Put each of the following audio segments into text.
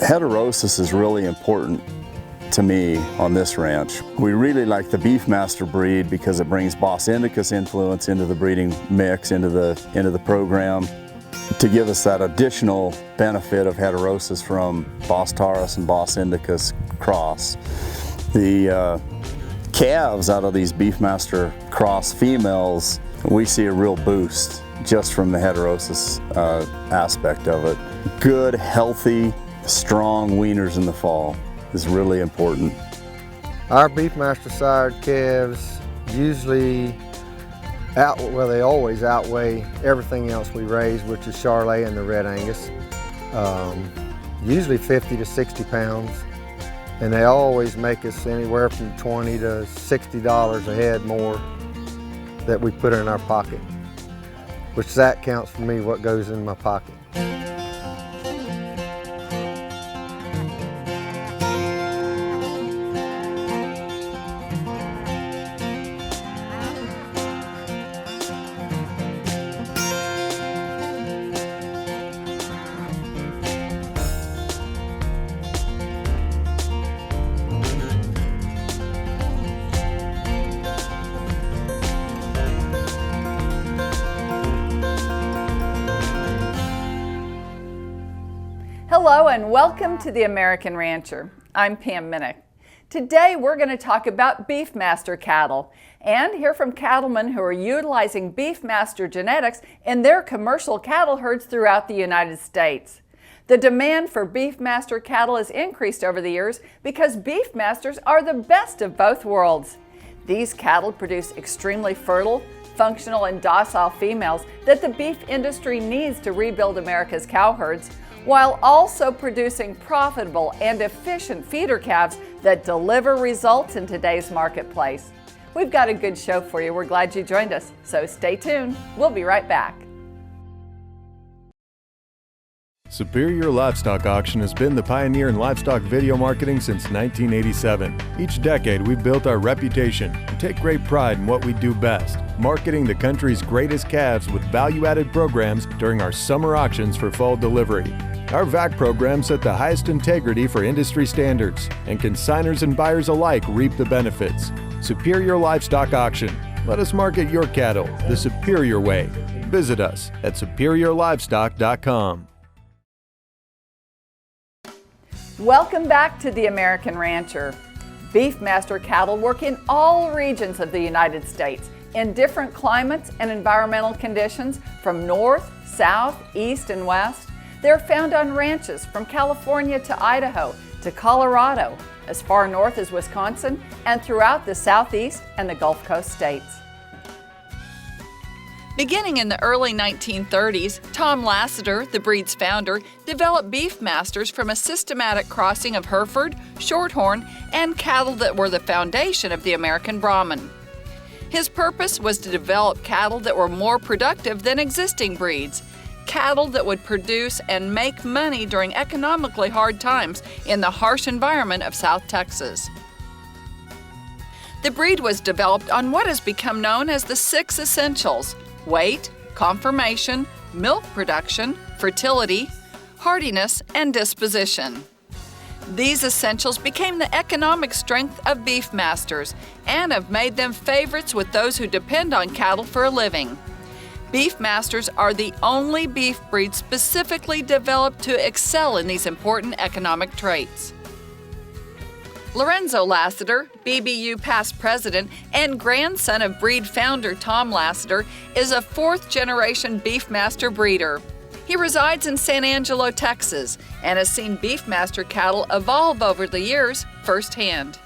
Heterosis is really important to me on this ranch. We really like the Beefmaster breed because it brings Bos indicus influence into the breeding mix, into the program, to give us that additional benefit of heterosis from Bos taurus and Bos indicus cross. The calves out of these Beefmaster cross females, we see a real boost just from the heterosis aspect of it. Good, healthy, strong weaners in the fall is really important. Our Beefmaster sired calves usually they always outweigh everything else we raise, which is Charolais and the Red Angus. Usually 50 to 60 pounds. And they always make us anywhere from $20 to $60 a head more that we put in our pocket, which that counts for me what goes in my pocket. Hello and welcome to The American Rancher. I'm Pam Minnick. Today we're going to talk about Beefmaster cattle and hear from cattlemen who are utilizing Beefmaster genetics in their commercial cattle herds throughout the United States. The demand for Beefmaster cattle has increased over the years because Beefmasters are the best of both worlds. These cattle produce extremely fertile, functional, and docile females that the beef industry needs to rebuild America's cow herds, while also producing profitable and efficient feeder calves that deliver results in today's marketplace. We've got a good show for you. We're glad you joined us, so stay tuned. We'll be right back. Superior Livestock Auction has been the pioneer in livestock video marketing since 1987. Each decade, we've built our reputation and take great pride in what we do best, marketing the country's greatest calves with value-added programs during our summer auctions for fall delivery. Our VAC program set the highest integrity for industry standards, and consignors and buyers alike reap the benefits. Superior Livestock Auction. Let us market your cattle the superior way. Visit us at superiorlivestock.com. Welcome back to The American Rancher. Beefmaster cattle work in all regions of the United States in different climates and environmental conditions from north, south, east, and west. They're found on ranches from California to Idaho to Colorado, as far north as Wisconsin, and throughout the Southeast and the Gulf Coast states. Beginning in the early 1930s, Tom Lassiter, the breed's founder, developed Beefmasters from a systematic crossing of Hereford, Shorthorn, and cattle that were the foundation of the American Brahman. His purpose was to develop cattle that were more productive than existing breeds, cattle that would produce and make money during economically hard times in the harsh environment of South Texas. The breed was developed on what has become known as the 6 essentials: weight, conformation, milk production, fertility, hardiness, and disposition. These essentials became the economic strength of Beefmasters and have made them favorites with those who depend on cattle for a living. Beefmasters are the only beef breed specifically developed to excel in these important economic traits. Lorenzo Lassiter, BBU past president and grandson of breed founder Tom Lassiter, is a 4th-generation Beefmaster breeder. He resides in San Angelo, Texas, and has seen Beefmaster cattle evolve over the years firsthand.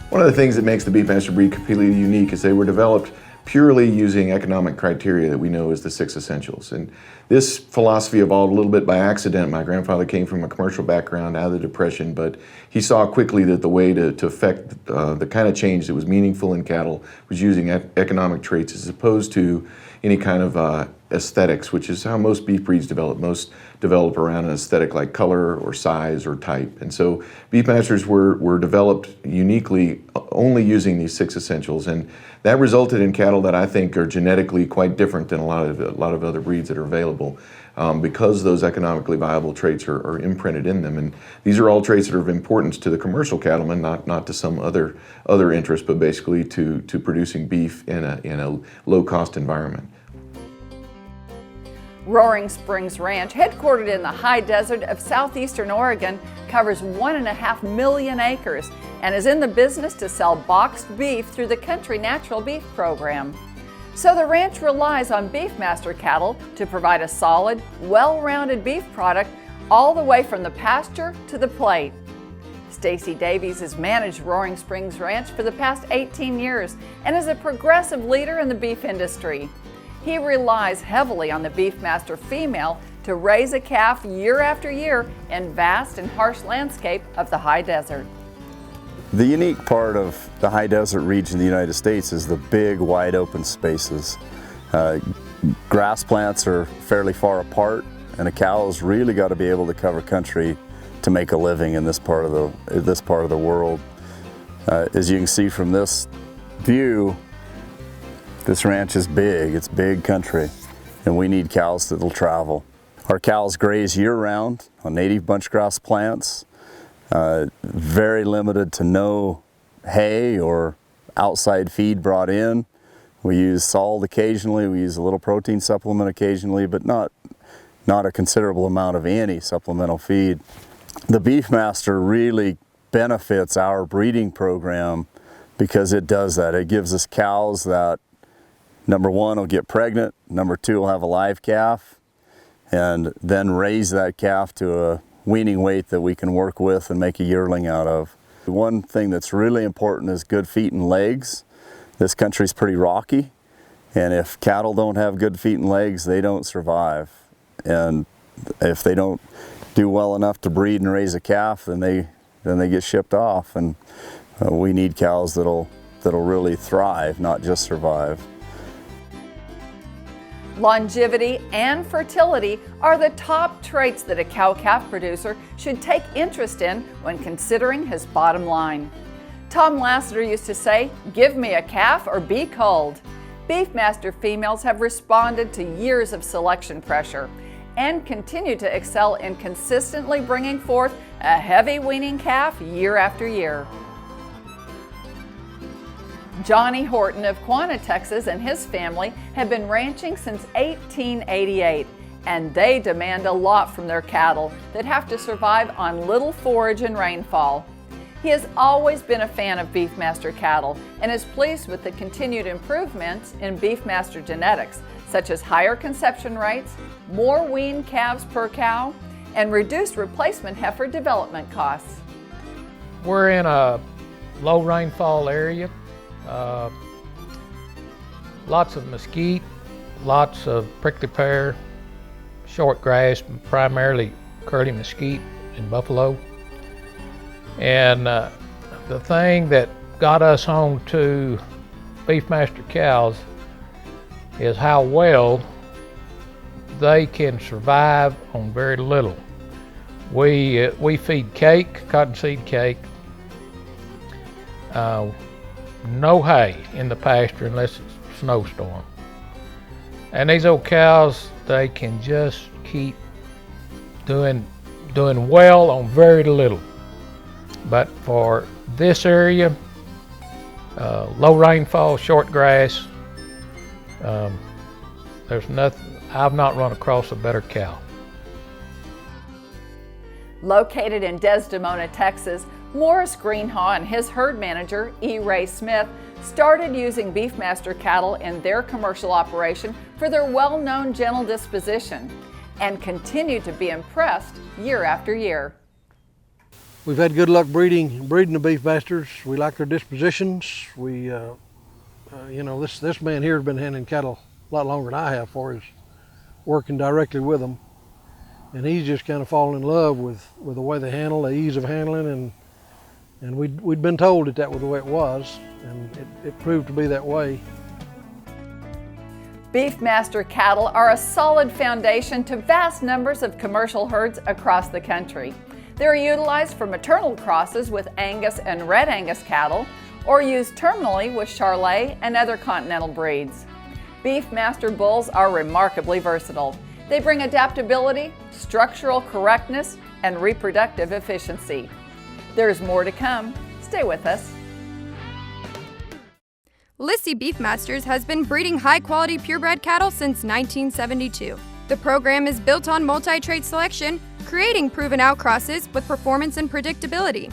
One of the things that makes the Beefmaster breed completely unique is they were developed purely using economic criteria that we know as the 6 essentials. And this philosophy evolved a little bit by accident. My grandfather came from a commercial background out of the Depression, but he saw quickly that the way to affect the kind of change that was meaningful in cattle was using economic traits as opposed to any kind of aesthetics, which is how most beef breeds develop. Most develop around an aesthetic like color or size or type. And so Beefmasters were developed uniquely only using these 6 essentials, and that resulted in cattle that I think are genetically quite different than a lot of other breeds that are available. because those economically viable traits are imprinted in them. And these are all traits that are of importance to the commercial cattleman, not to some other interest, but basically to producing beef in a low-cost environment. Roaring Springs Ranch, headquartered in the high desert of southeastern Oregon, covers 1.5 million acres and is in the business to sell boxed beef through the Country Natural Beef program. So the ranch relies on Beefmaster cattle to provide a solid, well-rounded beef product all the way from the pasture to the plate. Stacy Davies has managed Roaring Springs Ranch for the past 18 years and is a progressive leader in the beef industry. He relies heavily on the Beefmaster female to raise a calf year after year in vast and harsh landscape of the high desert. The unique part of the high desert region of the United States is the big, wide open spaces. Grass plants are fairly far apart, and a cow's really got to be able to cover country to make a living in this part of the world. As you can see from this view, this ranch is big. It's big country, and we need cows that'll travel. Our cows graze year-round on native bunchgrass plants. Very limited to no hay or outside feed brought in. We use salt occasionally, we use a little protein supplement occasionally, but not a considerable amount of any supplemental feed. The Beefmaster really benefits our breeding program because it does that. It gives us cows that, number one, will get pregnant, number two, will have a live calf, and then raise that calf to a weaning weight that we can work with and make a yearling out of. One thing that's really important is good feet and legs. This country's pretty rocky, and if cattle don't have good feet and legs, they don't survive. And if they don't do well enough to breed and raise a calf, then they get shipped off. And we need cows that'll really thrive, not just survive. Longevity and fertility are the top traits that a cow-calf producer should take interest in when considering his bottom line. Tom Lassiter used to say, "Give me a calf or be culled." Beefmaster females have responded to years of selection pressure and continue to excel in consistently bringing forth a heavy weaning calf year after year. Johnny Horton of Quanah, Texas, and his family have been ranching since 1888, and they demand a lot from their cattle that have to survive on little forage and rainfall. He has always been a fan of Beefmaster cattle and is pleased with the continued improvements in Beefmaster genetics, such as higher conception rates, more weaned calves per cow, and reduced replacement heifer development costs. We're in a low rainfall area. Lots of mesquite, lots of prickly pear, short grass, primarily curly mesquite and buffalo. And the thing that got us home to Beefmaster cows is how well they can survive on very little. We feed cake, cottonseed cake, no hay in the pasture unless it's a snowstorm. And these old cows, they can just keep doing well on very little. But for this area, low rainfall, short grass, there's nothing, I've not run across a better cow. Located in Desdemona, Texas, Morris Greenhaw and his herd manager, E. Ray Smith, started using Beefmaster cattle in their commercial operation for their well-known gentle disposition and continue to be impressed year after year. We've had good luck breeding the Beefmasters. We like their dispositions. We, this man here has been handling cattle a lot longer than I have for us, working directly with them. And he's just kind of fallen in love with the way they handle, the ease of handling, and we'd been told that was the way it was, and it proved to be that way. Beefmaster cattle are a solid foundation to vast numbers of commercial herds across the country. They're utilized for maternal crosses with Angus and Red Angus cattle, or used terminally with Charolais and other continental breeds. Beefmaster bulls are remarkably versatile. They bring adaptability, structural correctness, and reproductive efficiency. There's more to come. Stay with us. Lissy Beefmasters has been breeding high-quality purebred cattle since 1972. The program is built on multi-trait selection, creating proven outcrosses with performance and predictability.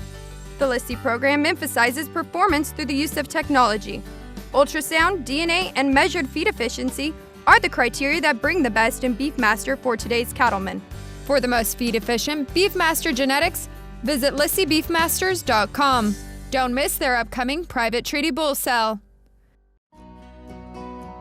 The Lissy program emphasizes performance through the use of technology. Ultrasound, DNA, and measured feed efficiency are the criteria that bring the best in Beefmaster for today's cattlemen. For the most feed-efficient Beefmaster genetics, visit LissyBeefmasters.com. Don't miss their upcoming private treaty bull sale.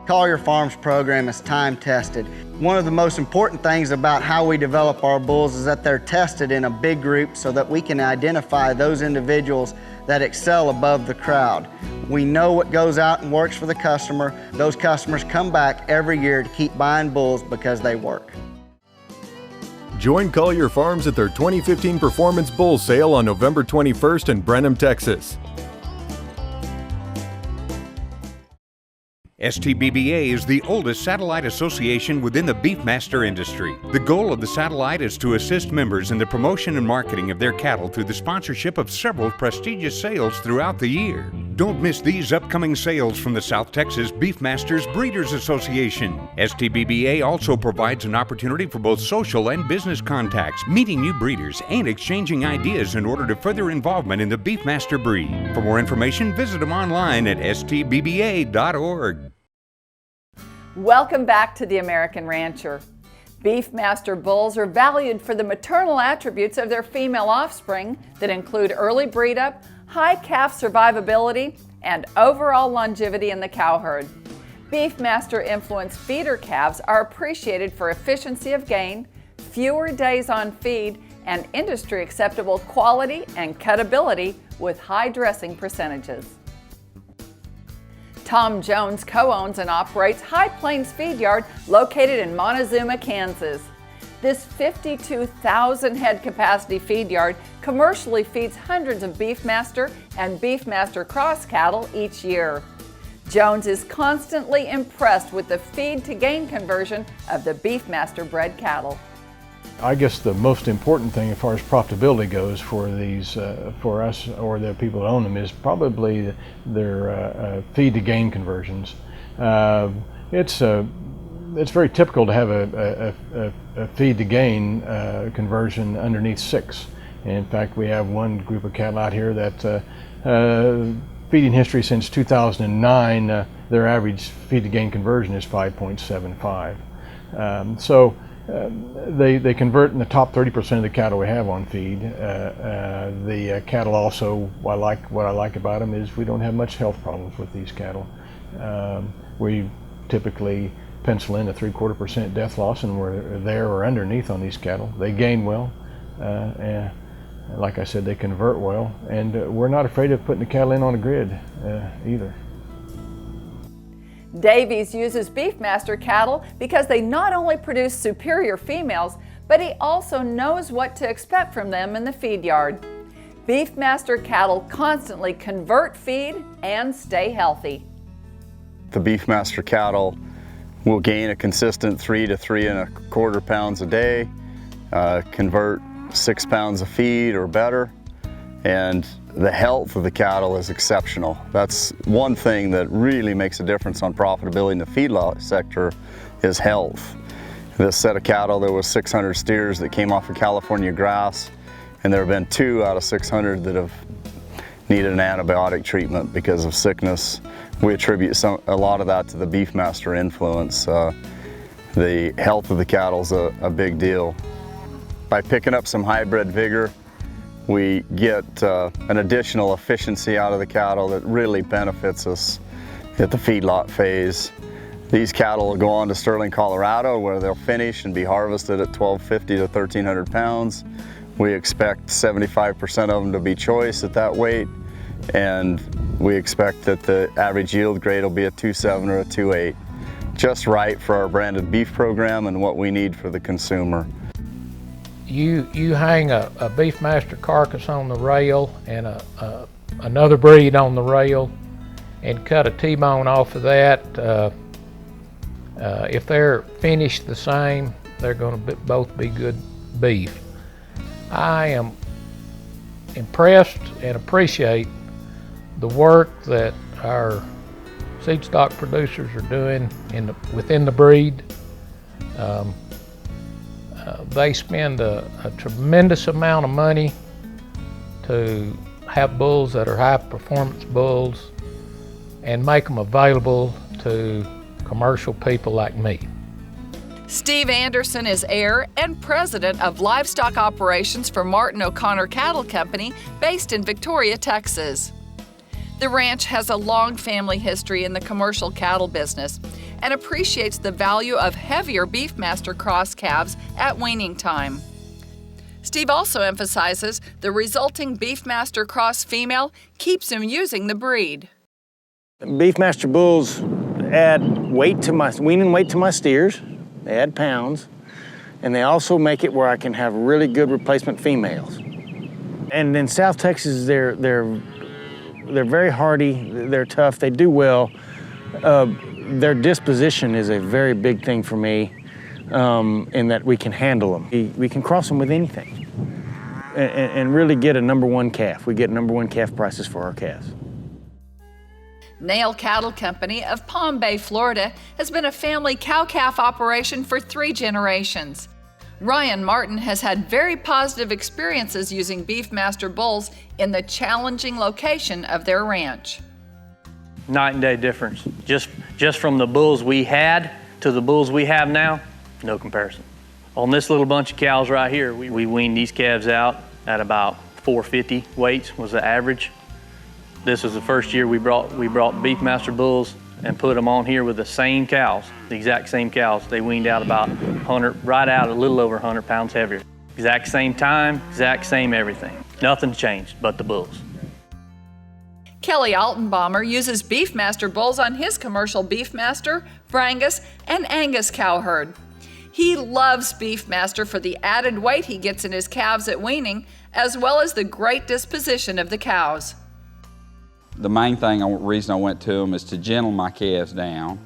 Collier Farms program is time-tested. One of the most important things about how we develop our bulls is that they're tested in a big group so that we can identify those individuals that excel above the crowd. We know what goes out and works for the customer. Those customers come back every year to keep buying bulls because they work. Join Collier Farms at their 2015 Performance Bull Sale on November 21st in Brenham, Texas. STBBA is the oldest satellite association within the Beefmaster industry. The goal of the satellite is to assist members in the promotion and marketing of their cattle through the sponsorship of several prestigious sales throughout the year. Don't miss these upcoming sales from the South Texas Beefmasters Breeders Association. STBBA also provides an opportunity for both social and business contacts, meeting new breeders, and exchanging ideas in order to further involvement in the Beefmaster breed. For more information, visit them online at stbba.org. Welcome back to the American Rancher. Beefmaster bulls are valued for the maternal attributes of their female offspring that include early breed up, high calf survivability, and overall longevity in the cow herd. Beefmaster influenced feeder calves are appreciated for efficiency of gain, fewer days on feed, and industry acceptable quality and cutability with high dressing percentages. Tom Jones co-owns and operates High Plains Feed Yard located in Montezuma, Kansas. This 52,000 head capacity feed yard commercially feeds hundreds of Beefmaster and Beefmaster cross cattle each year. Jones is constantly impressed with the feed to gain conversion of the Beefmaster bred cattle. I guess the most important thing as far as profitability goes for these, for us or the people that own them, is probably their feed to gain conversions. It's very typical to have a feed to gain conversion underneath 6. In fact, we have one group of cattle out here that feeding history since 2009, their average feed to gain conversion is 5.75. They convert in the top 30% of the cattle we have on feed. The cattle also, what I like about them is we don't have much health problems with these cattle. We typically pencil in a 3/4% death loss, and we're there or underneath on these cattle. They gain well, and like I said, they convert well, and we're not afraid of putting the cattle in on a grid either. Davies uses Beefmaster cattle because they not only produce superior females, but he also knows what to expect from them in the feed yard. Beefmaster cattle constantly convert feed and stay healthy. The Beefmaster cattle will gain a consistent 3 to 3 1/4 pounds a day, convert 6 pounds of feed or better, and the health of the cattle is exceptional. That's one thing that really makes a difference on profitability in the feedlot sector, is health. This set of cattle, there was 600 steers that came off of California grass, and there have been 2 out of 600 that have needed an antibiotic treatment because of sickness. We attribute a lot of that to the Beefmaster influence. The health of the cattle is a big deal. By picking up some hybrid vigor, we get an additional efficiency out of the cattle that really benefits us at the feedlot phase. These cattle will go on to Sterling, Colorado, where they'll finish and be harvested at 1,250 to 1,300 pounds. We expect 75% of them to be choice at that weight, and we expect that the average yield grade will be a 2.7 or a 2.8. Just right for our branded beef program and what we need for the consumer. You hang a Beefmaster carcass on the rail and another breed on the rail, and cut a T-bone off of that. If they're finished the same, they're going to both be good beef. I am impressed and appreciate the work that our seed stock producers are doing within the breed. They spend a tremendous amount of money to have bulls that are high performance bulls and make them available to commercial people like me. Steve Anderson is heir and president of livestock operations for Martin O'Connor Cattle Company based in Victoria, Texas. The ranch has a long family history in the commercial cattle business and appreciates the value of heavier Beefmaster cross calves at weaning time. Steve also emphasizes the resulting Beefmaster cross female keeps him using the breed. Beefmaster bulls add weight to my weaning weight to my steers. They add pounds, and they also make it where I can have really good replacement females. And in South Texas, they're very hardy. They're tough. They do well. Their disposition is a very big thing for me, in that we can handle them. We can cross them with anything, and really get a #1 calf. We get #1 calf prices for our calves. Nail Cattle Company of Palm Bay, Florida, has been a family cow-calf operation for 3 generations. Ryan Martin has had very positive experiences using Beefmaster bulls in the challenging location of their ranch. Night and day difference. Just from the bulls we had to the bulls we have now, no comparison. On this little bunch of cows right here, we weaned these calves out at about 450 weights was the average. This was the first year we brought Beefmaster bulls and put them on here with the same cows, the exact same cows. They weaned out about 100, right out a little over 100 pounds heavier. Exact same time, exact same everything. Nothing changed but the bulls. Kelly Altenbaumer uses Beefmaster bulls on his commercial Beefmaster, Brangus, and Angus cow herd. He loves Beefmaster for the added weight he gets in his calves at weaning, as well as the great disposition of the cows. The main reason I went to them is to gentle my calves down,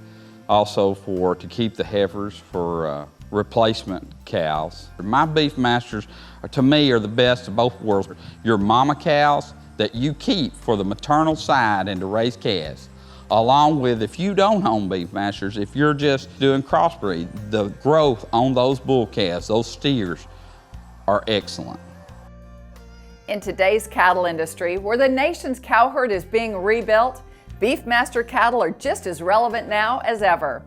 also to keep the heifers for replacement cows. My Beefmasters, to me, are the best of both worlds. Your mama cows that you keep for the maternal side and to raise calves, along with, if you don't own Beefmasters, if you're just doing crossbreed, the growth on those bull calves, those steers, are excellent. In today's cattle industry, where the nation's cow herd is being rebuilt, Beefmaster cattle are just as relevant now as ever.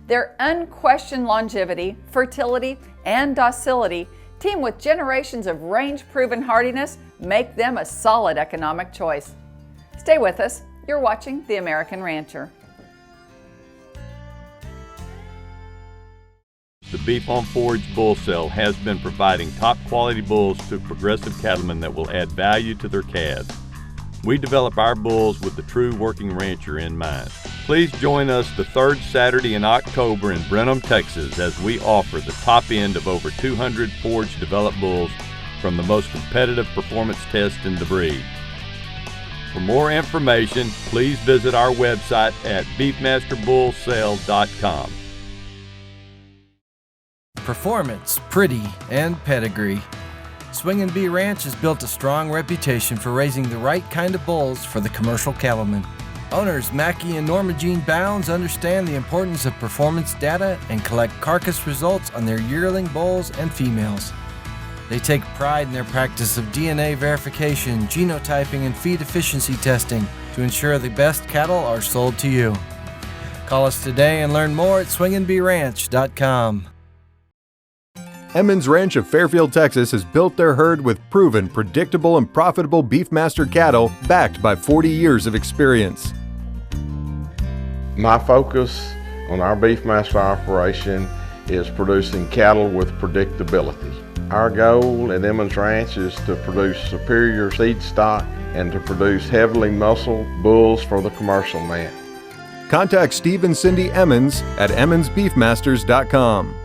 Their unquestioned longevity, fertility, and docility, teamed with generations of range-proven hardiness, make them a solid economic choice. Stay with us. You're watching The American Rancher. The Beef on Forage Bull Cell has been providing top quality bulls to progressive cattlemen that will add value to their calves. We develop our bulls with the true working rancher in mind. Please join us the 3rd Saturday in October in Brenham, Texas, as we offer the top end of over 200 forage developed bulls from the most competitive performance test in the breed. For more information, please visit our website at beefmasterbullcell.com. Performance, pretty, and pedigree. Swing & Bee Ranch has built a strong reputation for raising the right kind of bulls for the commercial cattleman. Owners Mackie and Norma Jean Bounds understand the importance of performance data and collect carcass results on their yearling bulls and females. They take pride in their practice of DNA verification, genotyping, and feed efficiency testing to ensure the best cattle are sold to you. Call us today and learn more at swingandbeeranch.com. Emmons Ranch of Fairfield, Texas has built their herd with proven, predictable, and profitable Beefmaster cattle backed by 40 years of experience. My focus on our Beefmaster operation is producing cattle with predictability. Our goal at Emmons Ranch is to produce superior seed stock and to produce heavily muscled bulls for the commercial man. Contact Steve and Cindy Emmons at emmonsbeefmasters.com.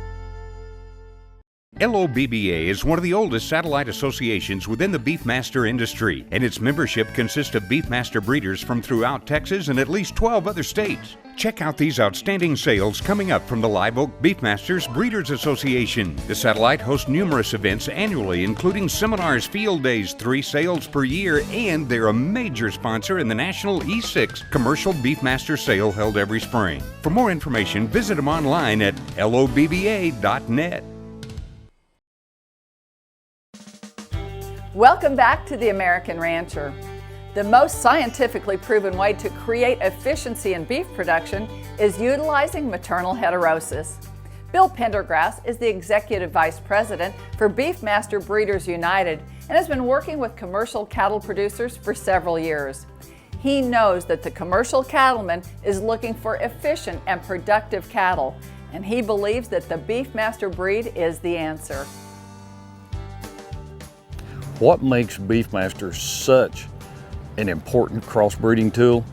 LOBBA is one of the oldest satellite associations within the Beefmaster industry, and its membership consists of Beefmaster breeders from throughout Texas and at least 12 other states. Check out these outstanding sales coming up from the Live Oak Beefmasters Breeders Association. The satellite hosts numerous events annually, including seminars, field days, 3 sales per year, and they're a major sponsor in the National E6 Commercial Beefmaster Sale held every spring. For more information, visit them online at lobba.net. Welcome back to The American Rancher. The most scientifically proven way to create efficiency in beef production is utilizing maternal heterosis. Bill Pendergrass is the Executive Vice President for Beefmaster Breeders United and has been working with commercial cattle producers for several years. He knows that the commercial cattleman is looking for efficient and productive cattle, and he believes that the Beefmaster breed is the answer. What makes Beefmaster such an important crossbreeding tool?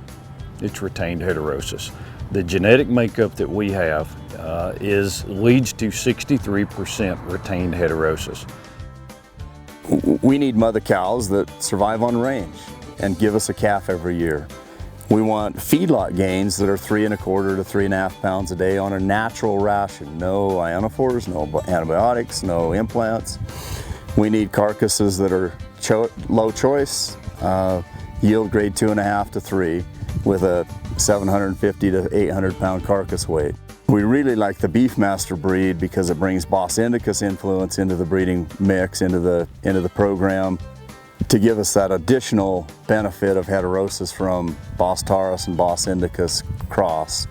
It's retained heterosis. The genetic makeup that we have leads to 63% retained heterosis. We need mother cows that survive on range and give us a calf every year. We want feedlot gains that are 3 1/4 to 3.5 pounds a day on a natural ration. No ionophores, no antibiotics, no implants. We need carcasses that are low choice, yield grade 2.5 to 3 with a 750 to 800 pound carcass weight. We really like the Beefmaster breed because it brings Bos indicus influence into the breeding mix, into the program, to give us that additional benefit of heterosis from Bos taurus and Bos indicus cross.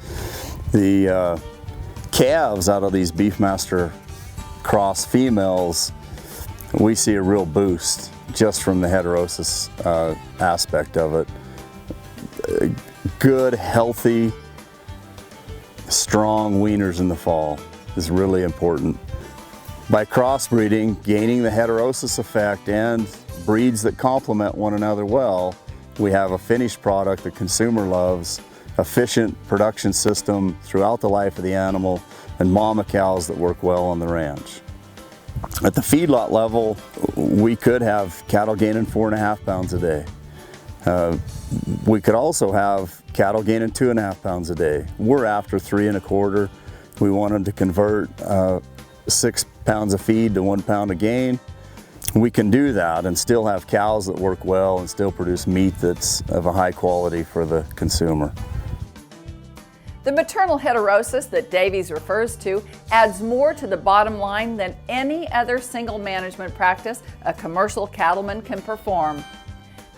The calves out of these Beefmaster cross females, we see a real boost just from the heterosis aspect of it. Good, healthy, strong weaners in the fall is really important. By crossbreeding, gaining the heterosis effect and breeds that complement one another well, we have a finished product the consumer loves, efficient production system throughout the life of the animal, and mama cows that work well on the ranch. At the feedlot level, we could have cattle gaining 4.5 pounds a day. We could also have cattle gaining 2.5 pounds a day. We're after 3 1/4. We want them to convert 6 pounds of feed to 1 pound of gain. We can do that and still have cows that work well and still produce meat that's of a high quality for the consumer. The maternal heterosis that Davies refers to adds more to the bottom line than any other single management practice a commercial cattleman can perform.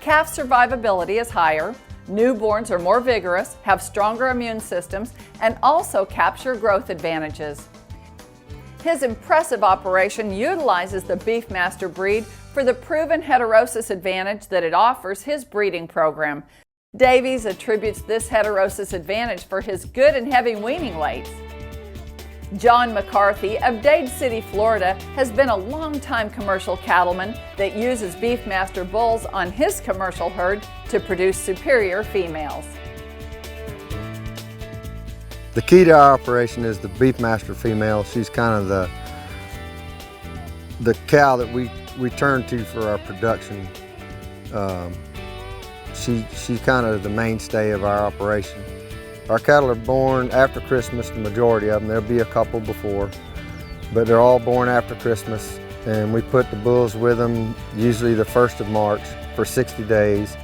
Calf survivability is higher, newborns are more vigorous, have stronger immune systems, and also capture growth advantages. His impressive operation utilizes the Beefmaster breed for the proven heterosis advantage that it offers his breeding program. Davies attributes this heterosis advantage for his good and heavy weaning weights. John McCarthy of Dade City, Florida, has been a longtime commercial cattleman that uses Beefmaster bulls on his commercial herd to produce superior females. The key to our operation is the Beefmaster female. She's kind of the cow that we turn to for our production. She's kind of the mainstay of our operation. Our cattle are born after Christmas, the majority of them. There'll be a couple before, but they're all born after Christmas. And we put the bulls with them usually the 1st of March for 60 days.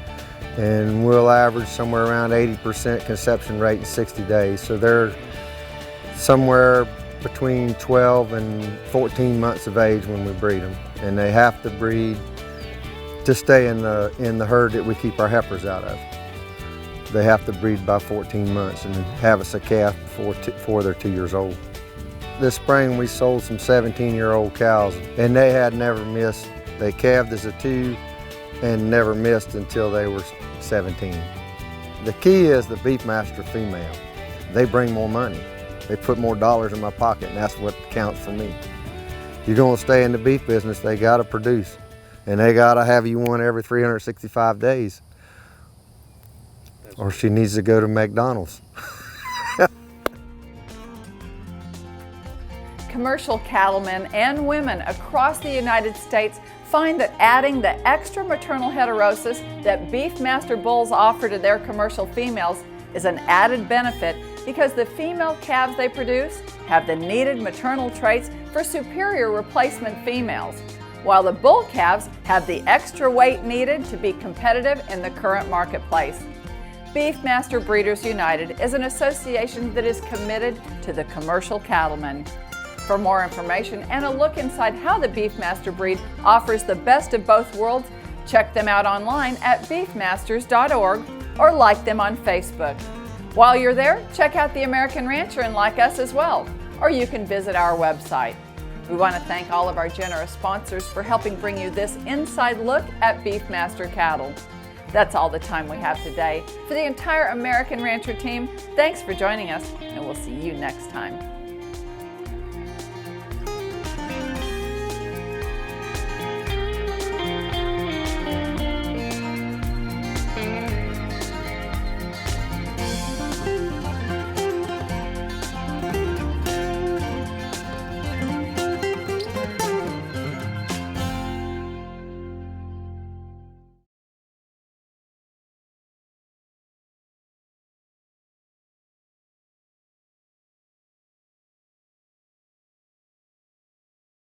And we'll average somewhere around 80% conception rate in 60 days. So they're somewhere between 12 and 14 months of age when we breed them. And they have to breed to stay in the herd that we keep our heifers out of. They have to breed by 14 months and have us a calf before they're 2 years old. This spring we sold some 17-year-old cows and they had never missed. They calved as a 2 and never missed until they were 17. The key is the Beefmaster female. They bring more money. They put more dollars in my pocket, and that's what counts for me. If you're gonna stay in the beef business, they gotta produce. And they gotta have you one every 365 days. Or she needs to go to McDonald's. Commercial cattlemen and women across the United States find that adding the extra maternal heterosis that Beefmaster bulls offer to their commercial females is an added benefit because the female calves they produce have the needed maternal traits for superior replacement females, while the bull calves have the extra weight needed to be competitive in the current marketplace. Beefmaster Breeders United is an association that is committed to the commercial cattleman. For more information and a look inside how the Beefmaster breed offers the best of both worlds, check them out online at beefmasters.org or like them on Facebook. While you're there, check out the American Rancher and like us as well, or you can visit our website. We want to thank all of our generous sponsors for helping bring you this inside look at Beefmaster cattle. That's all the time we have today. For the entire American Rancher team, thanks for joining us, and we'll see you next time.